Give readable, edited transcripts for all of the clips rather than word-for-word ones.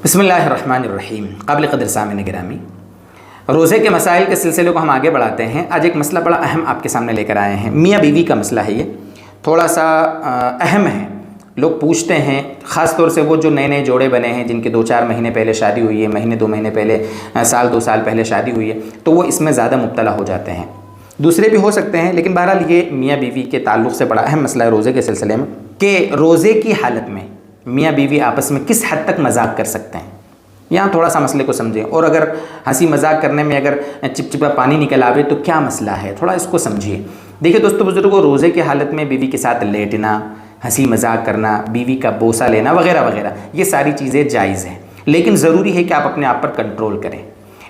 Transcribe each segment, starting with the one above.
بسم اللہ الرحمن الرحیم۔ قابل قدر سامعین گرامی، روزے کے مسائل کے سلسلے کو ہم آگے بڑھاتے ہیں۔ آج ایک مسئلہ بڑا اہم آپ کے سامنے لے کر آئے ہیں۔ میاں بیوی کا مسئلہ ہے، یہ تھوڑا سا اہم ہے۔ لوگ پوچھتے ہیں، خاص طور سے وہ جو نئے نئے جوڑے بنے ہیں، جن کے 2-4 مہینے پہلے شادی ہوئی ہے، مہینے 2 مہینے پہلے، سال 2 سال پہلے شادی ہوئی ہے، تو وہ اس میں زیادہ مبتلا ہو جاتے ہیں۔ دوسرے بھی ہو سکتے ہیں، لیکن بہرحال یہ میاں بیوی کے تعلق سے بڑا اہم مسئلہ ہے روزے کے سلسلے میں، کہ روزے کی حالت میں میاں بیوی آپس میں کس حد تک مذاق کر سکتے ہیں۔ یہاں تھوڑا سا مسئلے کو سمجھیں، اور اگر ہنسی مذاق کرنے میں اگر چپچپا پانی نکل آوے تو کیا مسئلہ ہے، تھوڑا اس کو سمجھیے۔ دیکھیں دوستو بزرگوں، روزے کی حالت میں بیوی کے ساتھ لیٹنا، ہنسی مذاق کرنا، بیوی کا بوسہ لینا وغیرہ وغیرہ، یہ ساری چیزیں جائز ہیں، لیکن ضروری ہے کہ آپ اپنے آپ پر کنٹرول کریں۔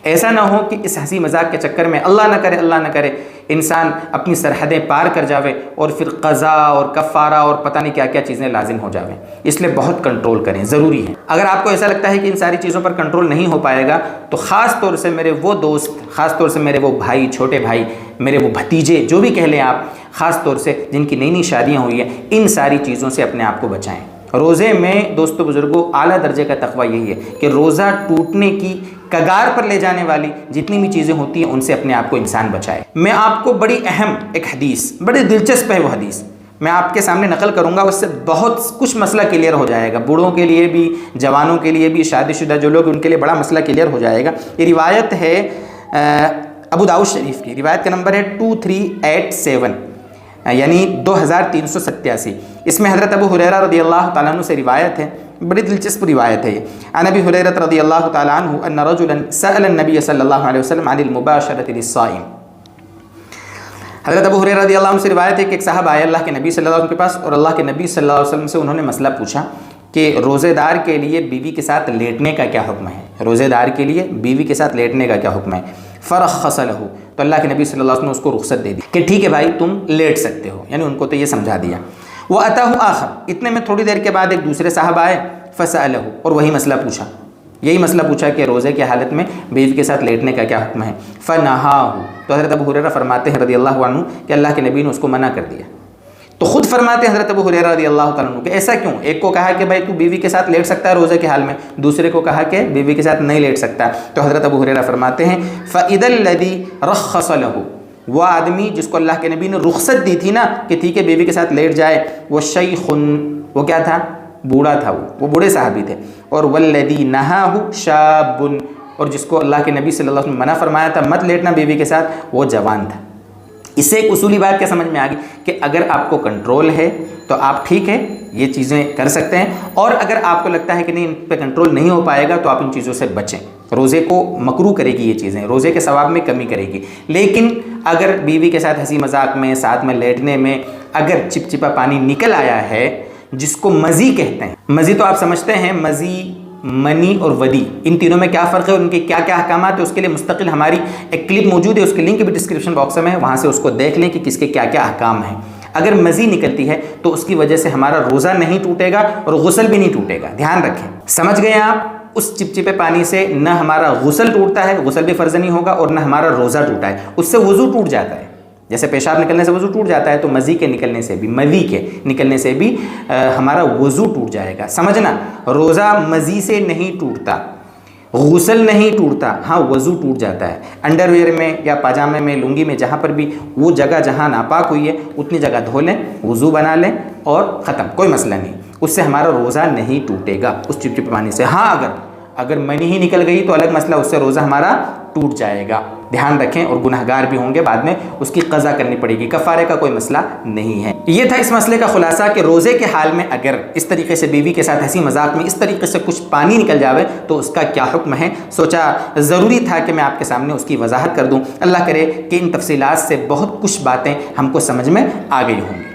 ایسا نہ ہو کہ اس ہنسی مذاق کے چکر میں اللہ نہ کرے انسان اپنی سرحدیں پار کر جاوے اور پھر قضا اور کفارہ اور پتہ نہیں کیا کیا چیزیں لازم ہو جاویں۔ اس لیے بہت کنٹرول کریں، ضروری ہے۔ اگر آپ کو ایسا لگتا ہے کہ ان ساری چیزوں پر کنٹرول نہیں ہو پائے گا، تو خاص طور سے میرے وہ دوست، خاص طور سے میرے وہ بھائی، چھوٹے بھائی، میرے وہ بھتیجے، جو بھی کہہ لیں آپ، خاص طور سے جن کی نئی شادیاں ہوئی ہیں، ان ساری چیزوں سے اپنے آپ کو بچائیں۔ روزے میں دوستو بزرگوں اعلیٰ درجے کا تقویٰ یہی ہے کہ روزہ ٹوٹنے کی کگار پر لے جانے والی جتنی بھی چیزیں ہوتی ہیں ان سے اپنے آپ کو انسان بچائے۔ میں آپ کو بڑی اہم ایک حدیث، بڑی دلچسپ ہے وہ حدیث، میں آپ کے سامنے نقل کروں گا، اس سے بہت کچھ مسئلہ کلیئر ہو جائے گا، بوڑھوں کے لیے بھی، جوانوں کے لیے بھی، شادی شدہ جو لوگ ان کے لیے بڑا مسئلہ کلیئر ہو جائے گا۔ یہ روایت ہے ابو داؤد شریف کی، روایت کا نمبر ہے 2387، یعنی 2387۔ اس میں حضرت ابو ہریرہ رضی اللہ تعالیٰ عنہ سے روایت ہے، بڑی دلچسپ روایت ہے یہ۔ عن ابی ہریرہ رضی اللہ تعالیٰ عنہ ان رجلا سأل النبی صلی اللہ علیہ وسلم عن المباشرة للصائم۔ حضرت ابو ہریرہ رضی اللہ عنہ سے روایت ہے کہ ایک صاحب آئے اللہ کے نبی صلی اللہ علیہ وسلم کے پاس، اور اللہ کے نبی صلی اللہ علیہ وسلم سے انہوں نے مسئلہ پوچھا کہ روزے دار کے لیے بیوی کے ساتھ لیٹنے کا کیا حکم ہے، روزے دار کے لیے بیوی کے ساتھ لیٹنے کا کیا حکم ہے۔ فرخص لہ، تو اللہ کے نبی صلی اللہ علیہ وسلم نے اس کو رخصت دے دی کہ ٹھیک ہے بھائی تم لیٹ سکتے ہو، یعنی ان کو تو یہ سمجھا دیا۔ وَأَتَاهُ آخر، اتنے میں تھوڑی دیر کے بعد ایک دوسرے صاحب آئے، فسألہ، اور وہی مسئلہ پوچھا، یہی مسئلہ پوچھا کہ روزے کی حالت میں بیوی کے ساتھ لیٹنے کا کیا حکم ہے۔ فنہاہ، تو حضرت ابو ہریرہ فرماتے ہیں رضی اللہ عنہ کہ اللہ کے نبی نے اس کو منع کر دیا۔ تو خود فرماتے ہیں حضرت ابو ہریرہ رضی اللہ تعالیٰ عنہ کہ ایسا کیوں؟ ایک کو کہا کہ بھائی تو بیوی کے ساتھ لیٹ سکتا ہے روزے کے حال میں، دوسرے کو کہا کہ بیوی کے ساتھ نہیں لیٹ سکتا۔ تو حضرت ابو ہریرہ فرماتے ہیں فَإِذَا الَّذِي رَخَّصَ لَهُ، وہ آدمی جس کو اللہ کے نبی نے رخصت دی تھی نا کہ ٹھیک ہے بیوی کے ساتھ لیٹ جائے، وہ شیخ، وہ کیا تھا؟ بوڑھا تھا، وہ بوڑھے صحابی تھے۔ اور والذی نہاہ شاب، اور جس کو اللہ کے نبی صلی اللہ علیہ وسلم منع فرمایا تھا مت لیٹنا بیوی کے ساتھ، وہ جوان تھا۔ اس سے ایک اصولی بات کیا سمجھ میں آ گئی کہ اگر آپ کو کنٹرول ہے تو آپ ٹھیک ہے یہ چیزیں کر سکتے ہیں، اور اگر آپ کو لگتا ہے کہ نہیں ان پہ کنٹرول نہیں ہو پائے گا تو آپ ان چیزوں سے بچیں۔ روزے کو مکروہ کرے گی یہ چیزیں، روزے کے ثواب میں کمی کرے گی، لیکن اگر بیوی کے ساتھ ہنسی مذاق میں، ساتھ میں لیٹنے میں اگر چپچپا پانی نکل آیا ہے، جس کو مزی کہتے ہیں، مزی تو آپ سمجھتے ہیں، مزی، منی اور ودی، ان تینوں میں کیا فرق ہے، ان کے کیا کیا احکامات ہیں، اس کے لیے مستقل ہماری ایک کلپ موجود ہے، اس کی لنک بھی ڈسکرپشن باکس میں ہے، وہاں سے اس کو دیکھ لیں کہ کس کے کیا کیا احکام ہیں۔ اگر مزی نکلتی ہے تو اس کی وجہ سے ہمارا روزہ نہیں ٹوٹے گا اور غسل بھی نہیں ٹوٹے گا، دھیان رکھیں۔ سمجھ گئے آپ؟ اس چپچپے پانی سے نہ ہمارا غسل ٹوٹتا ہے، غسل بھی فرض نہیں ہوگا، اور نہ ہمارا روزہ ٹوٹا ہے، اس سے وضو ٹوٹ جاتا ہے۔ جیسے پیشاب نکلنے سے وضو ٹوٹ جاتا ہے، تو مزی کے نکلنے سے بھی، مدی کے نکلنے سے بھی ہمارا وضو ٹوٹ جائے گا۔ سمجھنا، روزہ مزی سے نہیں ٹوٹتا، غسل نہیں ٹوٹتا، ہاں وضو ٹوٹ جاتا ہے۔ انڈر ویئر میں یا پاجامے میں، لنگی میں، جہاں پر بھی وہ جگہ جہاں ناپاک ہوئی ہے اتنی جگہ دھو لیں، وضو بنا لیں اور ختم، کوئی مسئلہ نہیں، اس سے ہمارا روزہ نہیں ٹوٹے گا اس چپچپے پانی سے۔ ہاں اگر منی ہی نکل گئی تو الگ مسئلہ، اس سے روزہ ہمارا ٹوٹ جائے گا، دھیان رکھیں، اور گنہگار بھی ہوں گے، بعد میں اس کی قضا کرنی پڑے گی، کفارے کا کوئی مسئلہ نہیں ہے۔ یہ تھا اس مسئلے کا خلاصہ کہ روزے کے حال میں اگر اس طریقے سے بیوی کے ساتھ ہنسی مذاق میں اس طریقے سے کچھ پانی نکل جاوے تو اس کا کیا حکم ہے۔ سوچا ضروری تھا کہ میں آپ کے سامنے اس کی وضاحت کر دوں، اللہ کرے کہ ان تفصیلات سے بہت کچھ باتیں ہم کو سمجھ میں آ گئی ہوں گی۔